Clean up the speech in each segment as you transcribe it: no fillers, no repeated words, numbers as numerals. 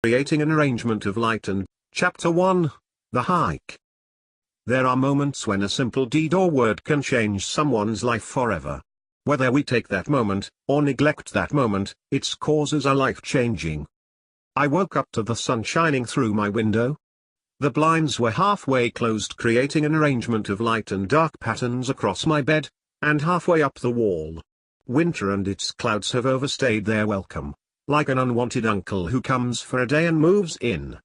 Creating an arrangement of light and Chapter 1, The Hike. There are moments when a simple deed or word can change someone's life forever. Whether we take that moment, or neglect that moment, its causes are life-changing. I woke up to the sun shining through my window. The blinds were halfway closed, creating an arrangement of light and dark patterns across my bed, and halfway up the wall. Winter and its clouds have overstayed their welcome, like an unwanted uncle who comes for a day and moves in.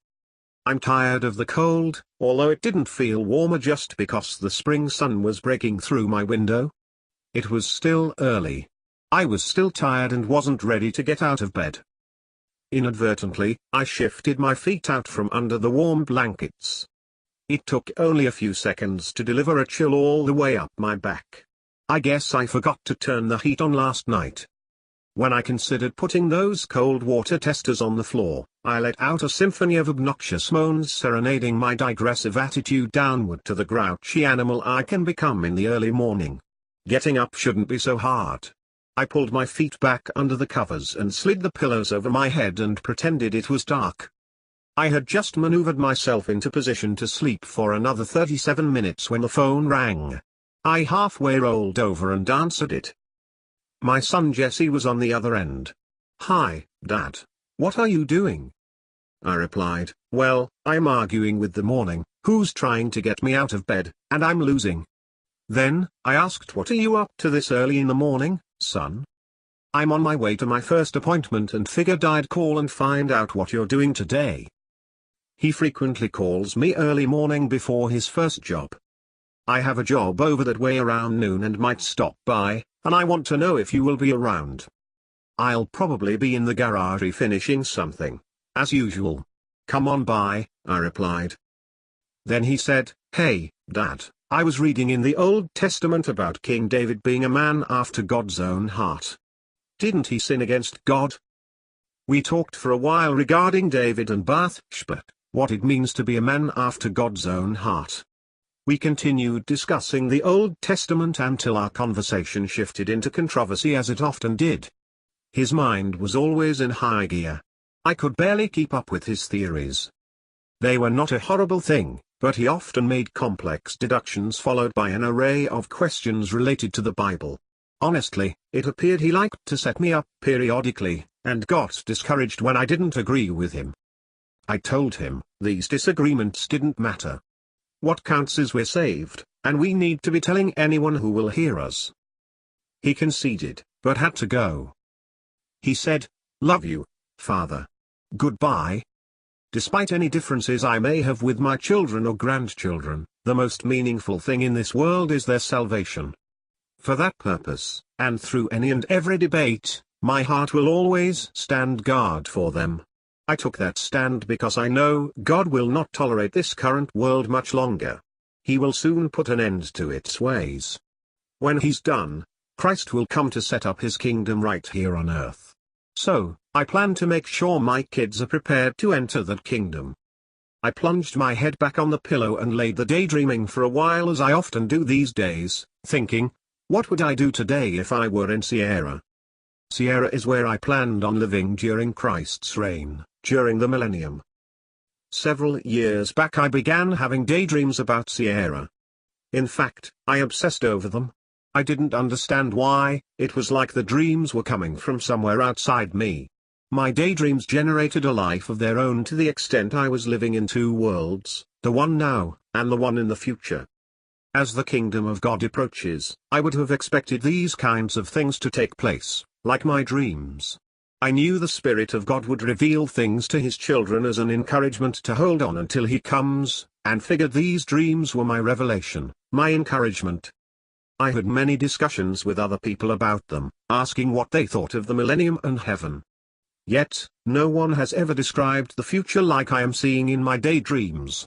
I'm tired of the cold, although it didn't feel warmer just because the spring sun was breaking through my window. It was still early. I was still tired and wasn't ready to get out of bed. Inadvertently, I shifted my feet out from under the warm blankets. It took only a few seconds to deliver a chill all the way up my back. I guess I forgot to turn the heat on last night. When I considered putting those cold water testers on the floor, I let out a symphony of obnoxious moans serenading my digressive attitude downward to the grouchy animal I can become in the early morning. Getting up shouldn't be so hard. I pulled my feet back under the covers and slid the pillows over my head and pretended it was dark. I had just maneuvered myself into position to sleep for another 37 minutes when the phone rang. I halfway rolled over and answered it. My son Jesse was on the other end. "Hi, Dad. What are you doing?" I replied, "Well, I'm arguing with the morning, who's trying to get me out of bed, and I'm losing." Then, I asked, "What are you up to this early in the morning, son?" "I'm on my way to my first appointment and figured I'd call and find out what you're doing today." He frequently calls me early morning before his first job. "I have a job over that way around noon and might stop by, and I want to know if you will be around." "I'll probably be in the garage finishing something, as usual." "Come on by," I replied. Then he said, "Hey, Dad, I was reading in the Old Testament about King David being a man after God's own heart. Didn't he sin against God?" We talked for a while regarding David and Bathsheba, what it means to be a man after God's own heart. We continued discussing the Old Testament until our conversation shifted into controversy, as it often did. His mind was always in high gear. I could barely keep up with his theories. They were not a horrible thing, but he often made complex deductions followed by an array of questions related to the Bible. Honestly, it appeared he liked to set me up periodically, and got discouraged when I didn't agree with him. I told him, these disagreements didn't matter. What counts is we're saved, and we need to be telling anyone who will hear us. He conceded, but had to go. He said, "Love you, Father. Goodbye." Despite any differences I may have with my children or grandchildren, the most meaningful thing in this world is their salvation. For that purpose, and through any and every debate, my heart will always stand guard for them. I took that stand because I know God will not tolerate this current world much longer. He will soon put an end to its ways. When he's done, Christ will come to set up his kingdom right here on earth. So, I plan to make sure my kids are prepared to enter that kingdom. I plunged my head back on the pillow and laid there daydreaming for a while, as I often do these days, thinking, what would I do today if I were in Sierra? Sierra is where I planned on living during Christ's reign, during the millennium. Several years back I began having daydreams about Sierra. In fact, I obsessed over them. I didn't understand why. It was like the dreams were coming from somewhere outside me. My daydreams generated a life of their own to the extent I was living in two worlds, the one now, and the one in the future. As the kingdom of God approaches, I would have expected these kinds of things to take place, like my dreams. I knew the Spirit of God would reveal things to his children as an encouragement to hold on until he comes, and figured these dreams were my revelation, my encouragement. I had many discussions with other people about them, asking what they thought of the millennium and heaven. Yet, no one has ever described the future like I am seeing in my daydreams.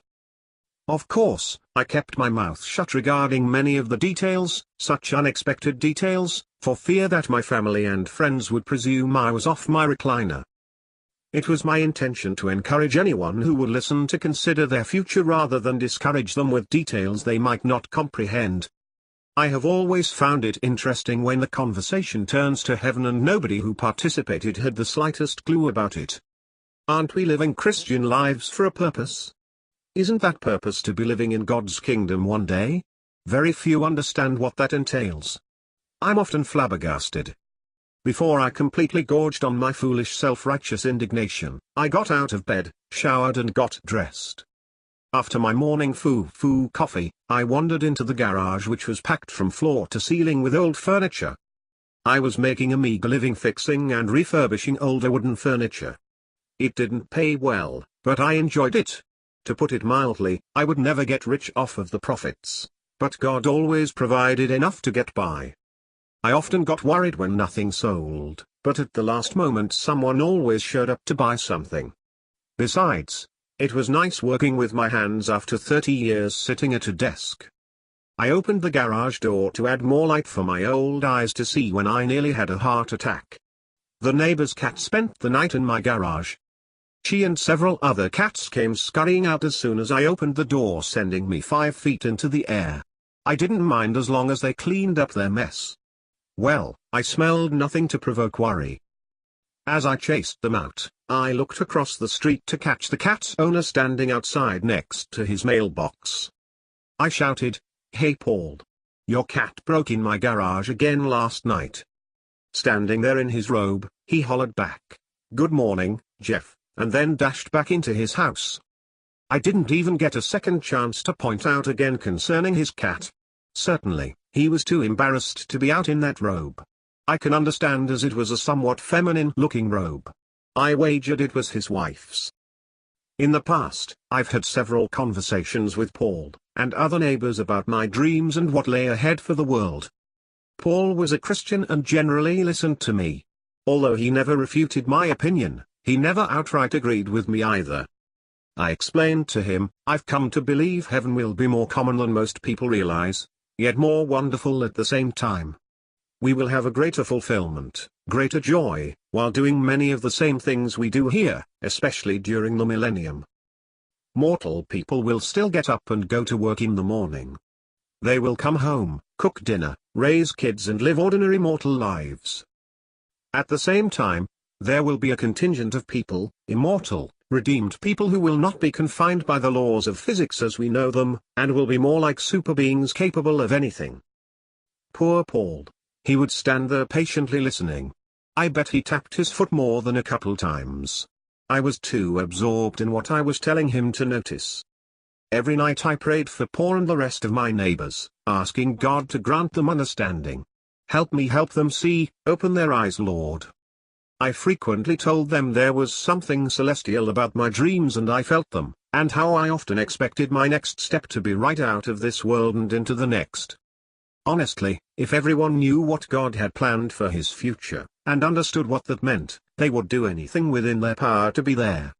Of course, I kept my mouth shut regarding many of the details, such unexpected details, for fear that my family and friends would presume I was off my recliner. It was my intention to encourage anyone who would listen to consider their future rather than discourage them with details they might not comprehend. I have always found it interesting when the conversation turns to heaven and nobody who participated had the slightest clue about it. Aren't we living Christian lives for a purpose? Isn't that purpose to be living in God's kingdom one day? Very few understand what that entails. I'm often flabbergasted. Before I completely gorged on my foolish self-righteous indignation, I got out of bed, showered and got dressed. After my morning foo-foo coffee, I wandered into the garage, which was packed from floor to ceiling with old furniture. I was making a meager living fixing and refurbishing older wooden furniture. It didn't pay well, but I enjoyed it. To put it mildly, I would never get rich off of the profits, but God always provided enough to get by. I often got worried when nothing sold, but at the last moment someone always showed up to buy something. Besides, it was nice working with my hands after 30 years sitting at a desk. I opened the garage door to add more light for my old eyes to see when I nearly had a heart attack. The neighbor's cat spent the night in my garage. She and several other cats came scurrying out as soon as I opened the door, sending me 5 feet into the air. I didn't mind as long as they cleaned up their mess. Well, I smelled nothing to provoke worry. As I chased them out, I looked across the street to catch the cat's owner standing outside next to his mailbox. I shouted, "Hey Paul! Your cat broke in my garage again last night." Standing there in his robe, he hollered back, "Good morning, Jeff," and then dashed back into his house. I didn't even get a second chance to point out again concerning his cat. Certainly, he was too embarrassed to be out in that robe. I can understand, as it was a somewhat feminine-looking robe. I wagered it was his wife's. In the past, I've had several conversations with Paul and other neighbors about my dreams and what lay ahead for the world. Paul was a Christian and generally listened to me. Although he never refuted my opinion, he never outright agreed with me either. I explained to him, I've come to believe heaven will be more common than most people realize, yet more wonderful at the same time. We will have a greater fulfillment, greater joy, while doing many of the same things we do here, especially during the millennium. Mortal people will still get up and go to work in the morning. They will come home, cook dinner, raise kids and live ordinary mortal lives. At the same time, there will be a contingent of people, immortal, redeemed people who will not be confined by the laws of physics as we know them, and will be more like super beings capable of anything. Poor Paul. He would stand there patiently listening. I bet he tapped his foot more than a couple times. I was too absorbed in what I was telling him to notice. Every night I prayed for Paul and the rest of my neighbors, asking God to grant them understanding. Help me help them see, open their eyes, Lord. I frequently told them there was something celestial about my dreams and I felt them, and how I often expected my next step to be right out of this world and into the next. Honestly, if everyone knew what God had planned for his future, and understood what that meant, they would do anything within their power to be there.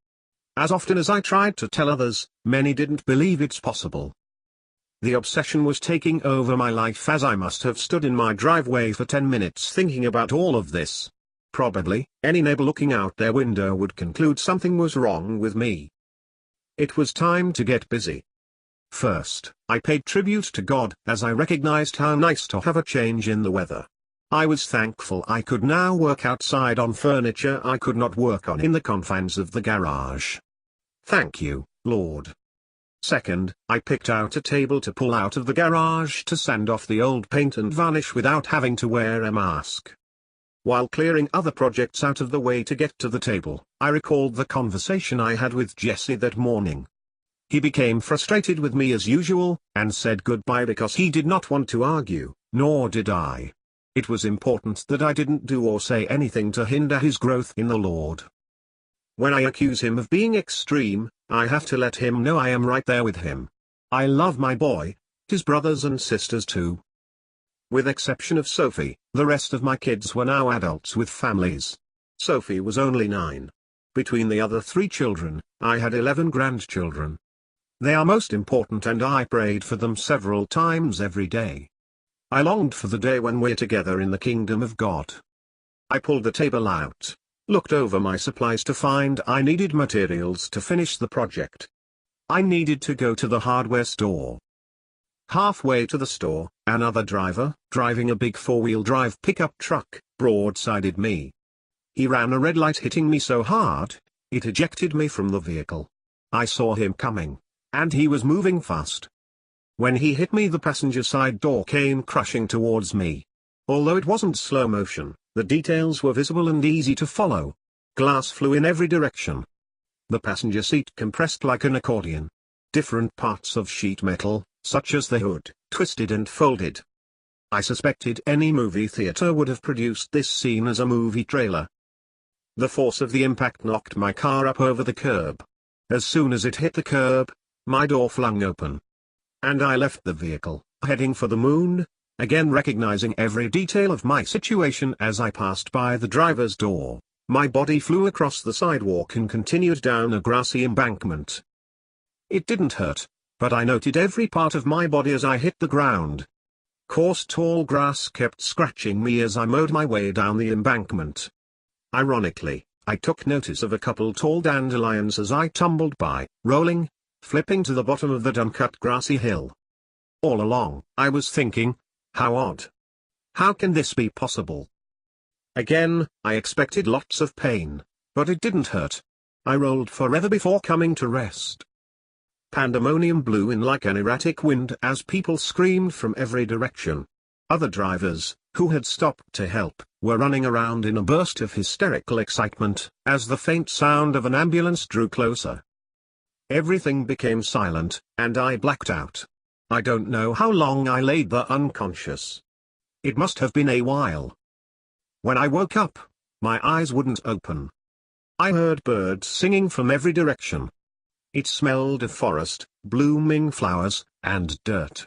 As often as I tried to tell others, many didn't believe it's possible. The obsession was taking over my life, as I must have stood in my driveway for 10 minutes thinking about all of this. Probably, any neighbor looking out their window would conclude something was wrong with me. It was time to get busy. First, I paid tribute to God as I recognized how nice to have a change in the weather. I was thankful I could now work outside on furniture I could not work on in the confines of the garage. Thank you, Lord. Second, I picked out a table to pull out of the garage to sand off the old paint and varnish without having to wear a mask. While clearing other projects out of the way to get to the table, I recalled the conversation I had with Jesse that morning. He became frustrated with me as usual, and said goodbye because he did not want to argue, nor did I. It was important that I didn't do or say anything to hinder his growth in the Lord. When I accuse him of being extreme, I have to let him know I am right there with him. I love my boy, his brothers and sisters too. With exception of Sophie, the rest of my kids were now adults with families. Sophie was only 9. Between the other 3 children, I had 11 grandchildren. They are most important and I prayed for them several times every day. I longed for the day when we're together in the kingdom of God. I pulled the table out, looked over my supplies to find I needed materials to finish the project. I needed to go to the hardware store. Halfway to the store, another driver, driving a big 4-wheel drive pickup truck, broadsided me. He ran a red light, hitting me so hard, It ejected me from the vehicle. I saw him coming, and he was moving fast. When he hit me, the passenger side door came crashing towards me. Although it wasn't slow motion, the details were visible and easy to follow. Glass flew in every direction. The passenger seat compressed like an accordion. Different parts of sheet metal, such as the hood, twisted and folded. I suspected any movie theater would have produced this scene as a movie trailer. The force of the impact knocked my car up over the curb. As soon as it hit the curb, my door flung open. And I left the vehicle, heading for the moon, again recognizing every detail of my situation as I passed by the driver's door. My body flew across the sidewalk and continued down a grassy embankment. It didn't hurt, but I noted every part of my body as I hit the ground. Coarse tall grass kept scratching me as I mowed my way down the embankment. Ironically, I took notice of a couple tall dandelions as I tumbled by, rolling, flipping to the bottom of that uncut grassy hill. All along, I was thinking, how odd. How can this be possible? Again, I expected lots of pain, but it didn't hurt. I rolled forever before coming to rest. Pandemonium blew in like an erratic wind as people screamed from every direction. Other drivers, who had stopped to help, were running around in a burst of hysterical excitement, as the faint sound of an ambulance drew closer. Everything became silent, and I blacked out. I don't know how long I lay there unconscious. It must have been a while. When I woke up, my eyes wouldn't open. I heard birds singing from every direction. It smelled of forest, blooming flowers, and dirt.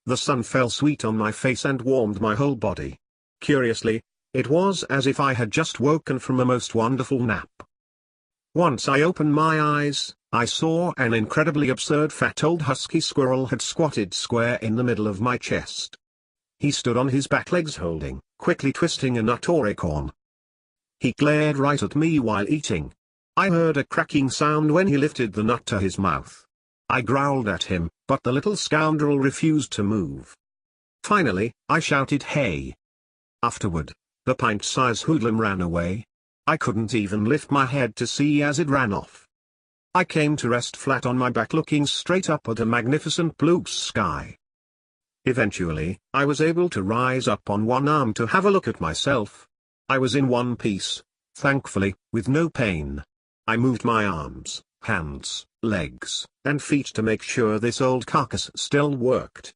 The sun fell sweet on my face and warmed my whole body. Curiously, it was as if I had just woken from a most wonderful nap. Once I opened my eyes, I saw an incredibly absurd fat old husky squirrel had squatted square in the middle of my chest. He stood on his back legs holding, quickly twisting a nut or acorn. He glared right at me while eating. I heard a cracking sound when he lifted the nut to his mouth. I growled at him, but the little scoundrel refused to move. Finally, I shouted hey. Afterward, the pint-sized hoodlum ran away. I couldn't even lift my head to see as it ran off. I came to rest flat on my back looking straight up at a magnificent blue sky. Eventually, I was able to rise up on one arm to have a look at myself. I was in one piece, thankfully, with no pain. I moved my arms, hands, legs, and feet to make sure this old carcass still worked.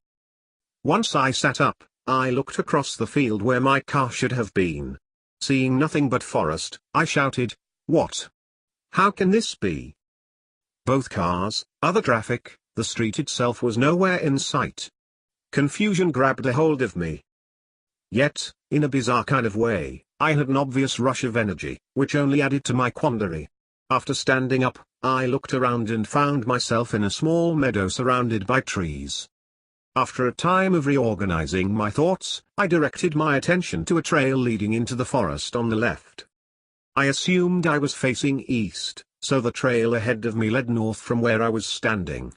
Once I sat up, I looked across the field where my car should have been. Seeing nothing but forest, I shouted, "What? How can this be?" Both cars, other traffic, the street itself was nowhere in sight. Confusion grabbed a hold of me. Yet, in a bizarre kind of way, I had an obvious rush of energy, which only added to my quandary. After standing up, I looked around and found myself in a small meadow surrounded by trees. After a time of reorganizing my thoughts, I directed my attention to a trail leading into the forest on the left. I assumed I was facing east, so the trail ahead of me led north from where I was standing.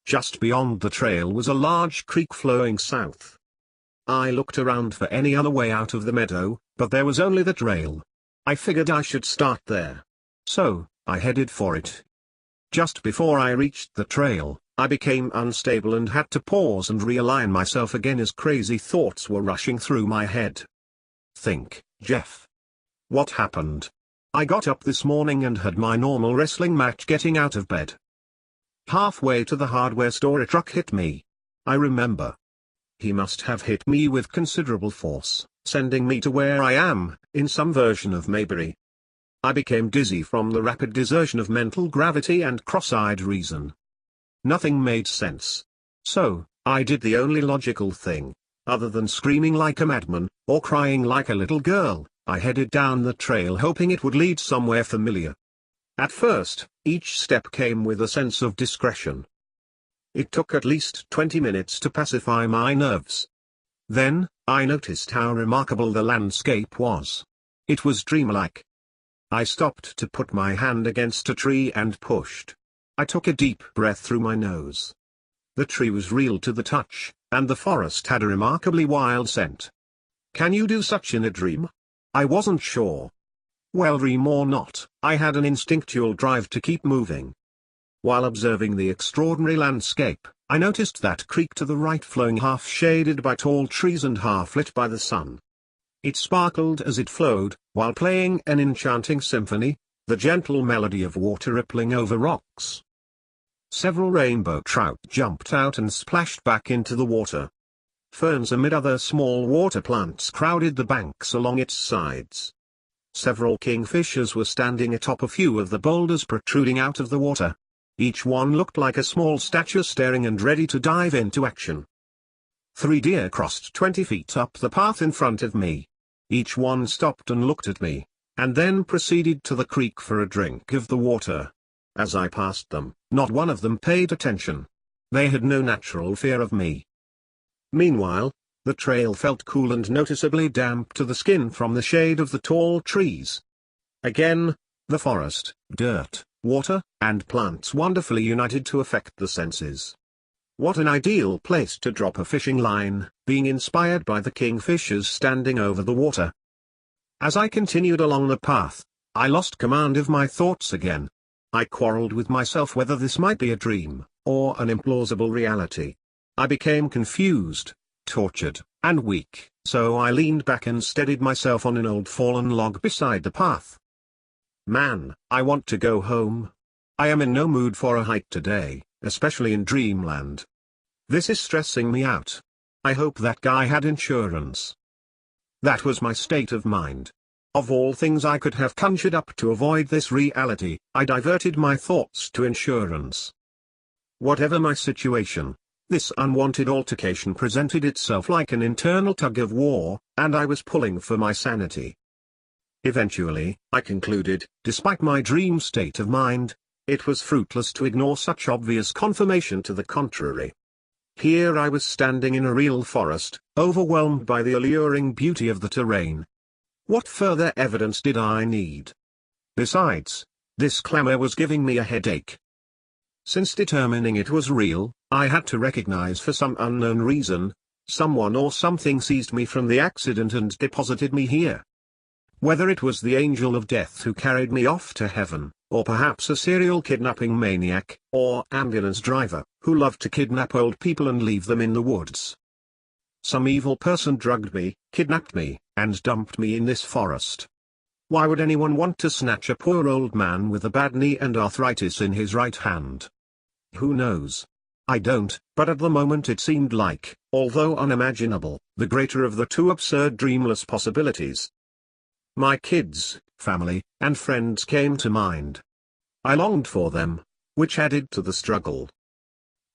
Just beyond the trail was a large creek flowing south. I looked around for any other way out of the meadow, but there was only the trail. I figured I should start there. So, I headed for it. Just before I reached the trail, I became unstable and had to pause and realign myself again as crazy thoughts were rushing through my head. Think, Jeff. What happened? I got up this morning and had my normal wrestling match getting out of bed. Halfway to the hardware store a truck hit me. I remember. He must have hit me with considerable force, sending me to where I am, in some version of Mayberry. I became dizzy from the rapid desertion of mental gravity and cross-eyed reason. Nothing made sense. So, I did the only logical thing. Other than screaming like a madman, or crying like a little girl, I headed down the trail hoping it would lead somewhere familiar. At first, each step came with a sense of discretion. It took at least 20 minutes to pacify my nerves. Then, I noticed how remarkable the landscape was. It was dreamlike. I stopped to put my hand against a tree and pushed. I took a deep breath through my nose. The tree was real to the touch, and the forest had a remarkably wild scent. Can you do such in a dream? I wasn't sure. Well, dream or not, I had an instinctual drive to keep moving. While observing the extraordinary landscape, I noticed that creek to the right flowing half shaded by tall trees and half lit by the sun. It sparkled as it flowed, while playing an enchanting symphony, the gentle melody of water rippling over rocks. Several rainbow trout jumped out and splashed back into the water. Ferns amid other small water plants crowded the banks along its sides. Several kingfishers were standing atop a few of the boulders protruding out of the water. Each one looked like a small statue staring and ready to dive into action. 3 deer crossed 20 feet up the path in front of me. Each one stopped and looked at me, and then proceeded to the creek for a drink of the water. As I passed them, not one of them paid attention. They had no natural fear of me. Meanwhile, the trail felt cool and noticeably damp to the skin from the shade of the tall trees. Again, the forest, dirt, water, and plants wonderfully united to affect the senses. What an ideal place to drop a fishing line, being inspired by the kingfishers standing over the water. As I continued along the path, I lost command of my thoughts again. I quarreled with myself whether this might be a dream, or an implausible reality. I became confused, tortured, and weak, so I leaned back and steadied myself on an old fallen log beside the path. Man, I want to go home. I am in no mood for a hike today, especially in dreamland. This is stressing me out. I hope that guy had insurance. That was my state of mind. Of all things I could have conjured up to avoid this reality, I diverted my thoughts to insurance. Whatever my situation, this unwanted altercation presented itself like an internal tug of war, and I was pulling for my sanity. Eventually, I concluded, despite my dream state of mind, it was fruitless to ignore such obvious confirmation to the contrary. Here I was standing in a real forest, overwhelmed by the alluring beauty of the terrain. What further evidence did I need? Besides, this clamor was giving me a headache. Since determining it was real, I had to recognize for some unknown reason, someone or something seized me from the accident and deposited me here. Whether it was the angel of death who carried me off to heaven, or perhaps a serial kidnapping maniac, or ambulance driver, who loved to kidnap old people and leave them in the woods. Some evil person drugged me, kidnapped me, and dumped me in this forest. Why would anyone want to snatch a poor old man with a bad knee and arthritis in his right hand? Who knows? I don't, but at the moment it seemed like, although unimaginable, the greater of the two absurd dreamless possibilities. My kids, family, and friends came to mind. I longed for them, which added to the struggle.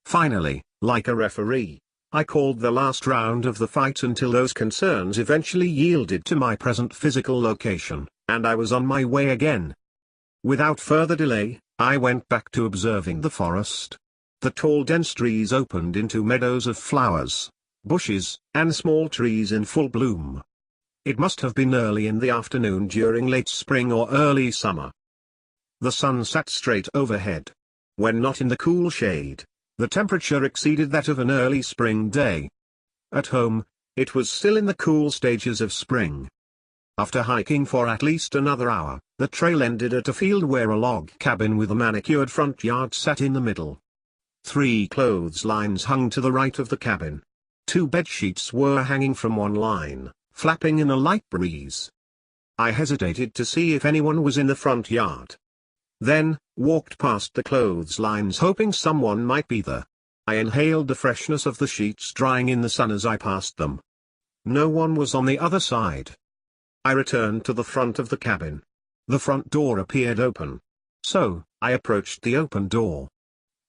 Finally, like a referee, I called the last round of the fight until those concerns eventually yielded to my present physical location, and I was on my way again. Without further delay, I went back to observing the forest. The tall dense trees opened into meadows of flowers, bushes, and small trees in full bloom. It must have been early in the afternoon during late spring or early summer. The sun sat straight overhead. When not in the cool shade, the temperature exceeded that of an early spring day. At home, it was still in the cool stages of spring. After hiking for at least another hour, the trail ended at a field where a log cabin with a manicured front yard sat in the middle. 3 clotheslines hung to the right of the cabin. 2 bedsheets were hanging from one line, flapping in a light breeze. I hesitated to see if anyone was in the front yard. Then, walked past the clotheslines hoping someone might be there. I inhaled the freshness of the sheets drying in the sun as I passed them. No one was on the other side. I returned to the front of the cabin. The front door appeared open. So, I approached the open door.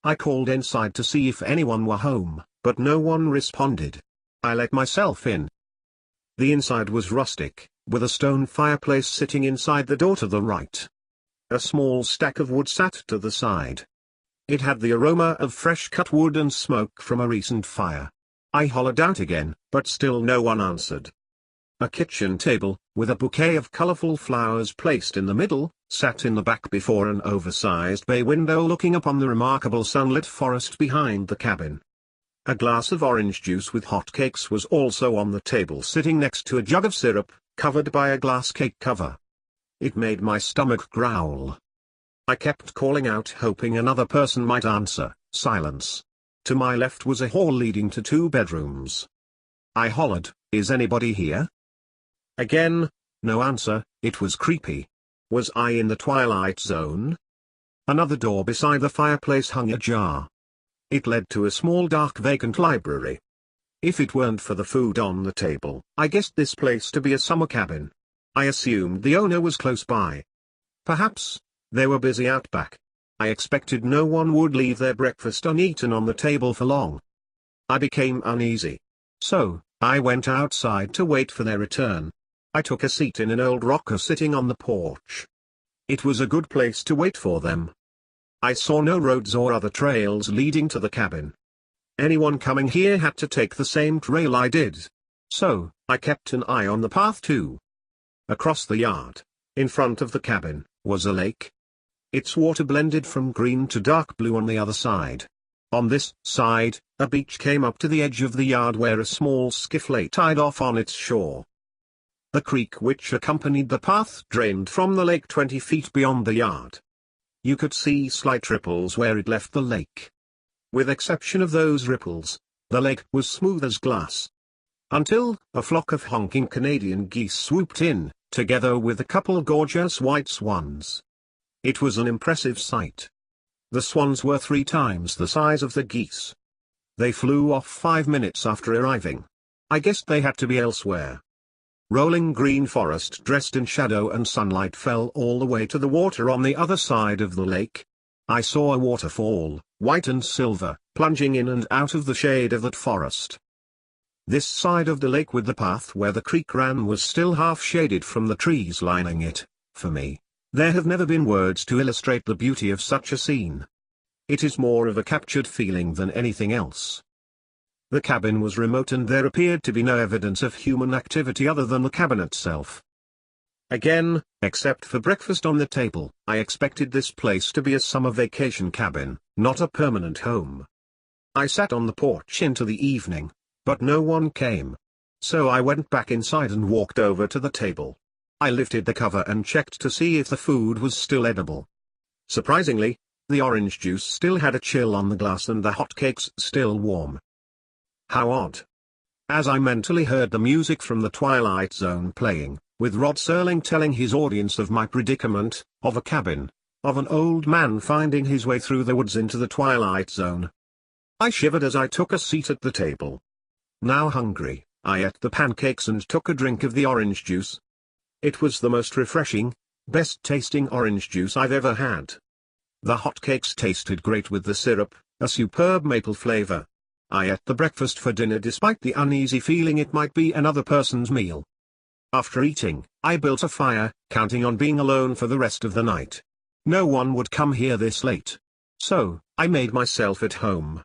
I called inside to see if anyone were home, but no one responded. I let myself in. The inside was rustic, with a stone fireplace sitting inside the door to the right. A small stack of wood sat to the side. It had the aroma of fresh cut wood and smoke from a recent fire. I hollered out again, but still no one answered. A kitchen table, with a bouquet of colorful flowers placed in the middle, sat in the back before an oversized bay window looking upon the remarkable sunlit forest behind the cabin. A glass of orange juice with hot cakes was also on the table sitting next to a jug of syrup, covered by a glass cake cover. It made my stomach growl. I kept calling out, hoping another person might answer. Silence. To my left was a hall leading to 2 bedrooms. I hollered, "Is anybody here?" Again, no answer. It was creepy. Was I in the twilight zone? Another door beside the fireplace hung ajar. It led to a small dark vacant library. If it weren't for the food on the table, I guessed this place to be a summer cabin. I assumed the owner was close by. Perhaps they were busy out back. I expected no one would leave their breakfast uneaten on the table for long. I became uneasy. So, I went outside to wait for their return. I took a seat in an old rocker sitting on the porch. It was a good place to wait for them. I saw no roads or other trails leading to the cabin. Anyone coming here had to take the same trail I did. So, I kept an eye on the path too. Across the yard, in front of the cabin, was a lake. Its water blended from green to dark blue on the other side. On this side, a beach came up to the edge of the yard where a small skiff lay tied off on its shore. The creek which accompanied the path drained from the lake 20 feet beyond the yard. You could see slight ripples where it left the lake. With exception of those ripples, the lake was smooth as glass. Until a flock of honking Canadian geese swooped in, together with a couple gorgeous white swans. It was an impressive sight. The swans were 3 times the size of the geese. They flew off 5 minutes after arriving. I guessed they had to be elsewhere. Rolling green forest dressed in shadow and sunlight fell all the way to the water on the other side of the lake. I saw a waterfall, white and silver, plunging in and out of the shade of that forest. This side of the lake with the path where the creek ran was still half shaded from the trees lining it. For me, there have never been words to illustrate the beauty of such a scene. It is more of a captured feeling than anything else. The cabin was remote and there appeared to be no evidence of human activity other than the cabin itself. Again, except for breakfast on the table, I expected this place to be a summer vacation cabin, not a permanent home. I sat on the porch into the evening, but no one came. So I went back inside and walked over to the table. I lifted the cover and checked to see if the food was still edible. Surprisingly, the orange juice still had a chill on the glass and the hotcakes still warm. How odd. As I mentally heard the music from the Twilight Zone playing, with Rod Serling telling his audience of my predicament, of a cabin, of an old man finding his way through the woods into the Twilight Zone. I shivered as I took a seat at the table. Now hungry, I ate the pancakes and took a drink of the orange juice. It was the most refreshing, best tasting orange juice I've ever had. The hotcakes tasted great with the syrup, a superb maple flavor. I ate the breakfast for dinner despite the uneasy feeling it might be another person's meal. After eating, I built a fire, counting on being alone for the rest of the night. No one would come here this late. So, I made myself at home.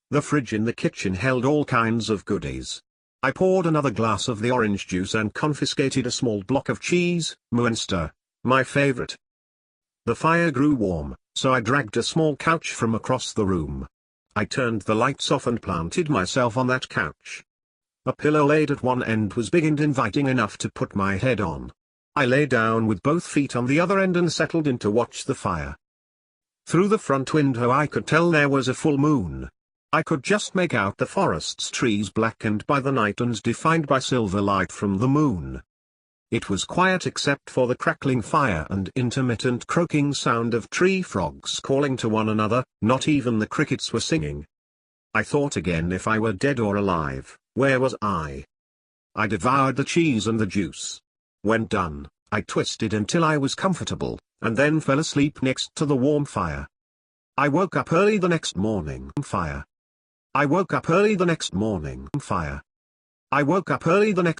The fridge in the kitchen held all kinds of goodies. I poured another glass of the orange juice and confiscated a small block of cheese, Muenster, my favorite. The fire grew warm, so I dragged a small couch from across the room. I turned the lights off and planted myself on that couch. A pillow laid at one end was big and inviting enough to put my head on. I lay down with both feet on the other end and settled in to watch the fire. Through the front window I could tell there was a full moon. I could just make out the forest's trees blackened by the night and defined by silver light from the moon. It was quiet except for the crackling fire and intermittent croaking sound of tree frogs calling to one another. Not even the crickets were singing. I thought again, if I were dead or alive, where was I? I devoured the cheese and the juice. When done, I twisted until I was comfortable, and then fell asleep next to the warm fire. I woke up early the next morning. Fire. I woke up early the next morning. Fire. I woke up early the next